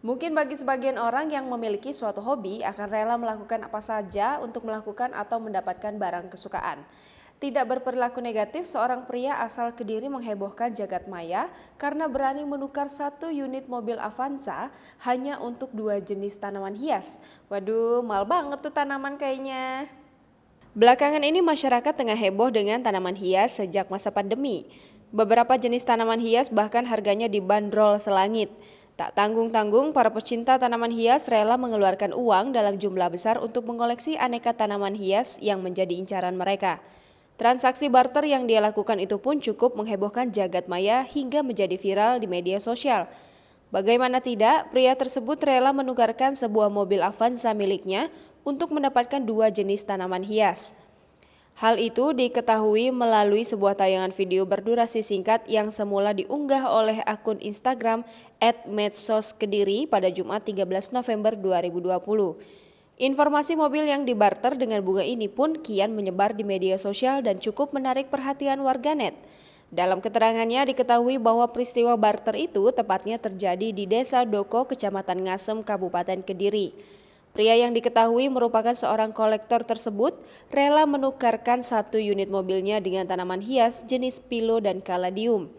Mungkin bagi sebagian orang yang memiliki suatu hobi akan rela melakukan apa saja untuk melakukan atau mendapatkan barang kesukaan. Tidak berperilaku negatif, seorang pria asal Kediri menghebohkan jagat maya karena berani menukar satu unit mobil Avanza hanya untuk dua jenis tanaman hias. Waduh, mahal banget tuh tanaman kayaknya. Belakangan ini masyarakat tengah heboh dengan tanaman hias sejak masa pandemi. Beberapa jenis tanaman hias bahkan harganya dibanderol selangit. Tak tanggung-tanggung, para pecinta tanaman hias rela mengeluarkan uang dalam jumlah besar untuk mengoleksi aneka tanaman hias yang menjadi incaran mereka. Transaksi barter yang dia lakukan itu pun cukup menghebohkan jagat maya hingga menjadi viral di media sosial. Bagaimana tidak, pria tersebut rela menukarkan sebuah mobil Avanza miliknya untuk mendapatkan dua jenis tanaman hias. Hal itu diketahui melalui sebuah tayangan video berdurasi singkat yang semula diunggah oleh akun Instagram @medsoskediri pada Jumat 13 November 2020. Informasi mobil yang dibarter dengan bunga ini pun kian menyebar di media sosial dan cukup menarik perhatian warganet. Dalam keterangannya diketahui bahwa peristiwa barter itu tepatnya terjadi di Desa Doko, Kecamatan Ngasem, Kabupaten Kediri. Pria yang diketahui merupakan seorang kolektor tersebut rela menukarkan satu unit mobilnya dengan tanaman hias jenis pilo dan kaladium.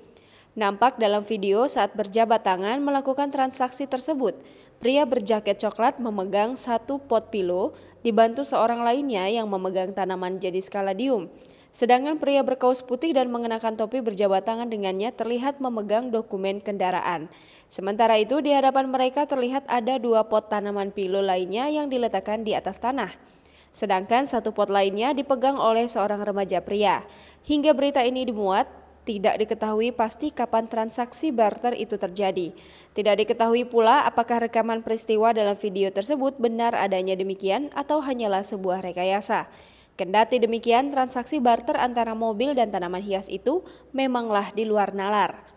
Nampak dalam video saat berjabat tangan melakukan transaksi tersebut, pria berjaket coklat memegang satu pot pilo dibantu seorang lainnya yang memegang tanaman jenis kaladium. Sedangkan pria berkaus putih dan mengenakan topi berjabat tangan dengannya terlihat memegang dokumen kendaraan. Sementara itu di hadapan mereka terlihat ada dua pot tanaman pilo lainnya yang diletakkan di atas tanah. Sedangkan satu pot lainnya dipegang oleh seorang remaja pria. Hingga berita ini dimuat, tidak diketahui pasti kapan transaksi barter itu terjadi. Tidak diketahui pula apakah rekaman peristiwa dalam video tersebut benar adanya demikian atau hanyalah sebuah rekayasa. Kendati demikian, transaksi barter antara mobil dan tanaman hias itu memanglah di luar nalar.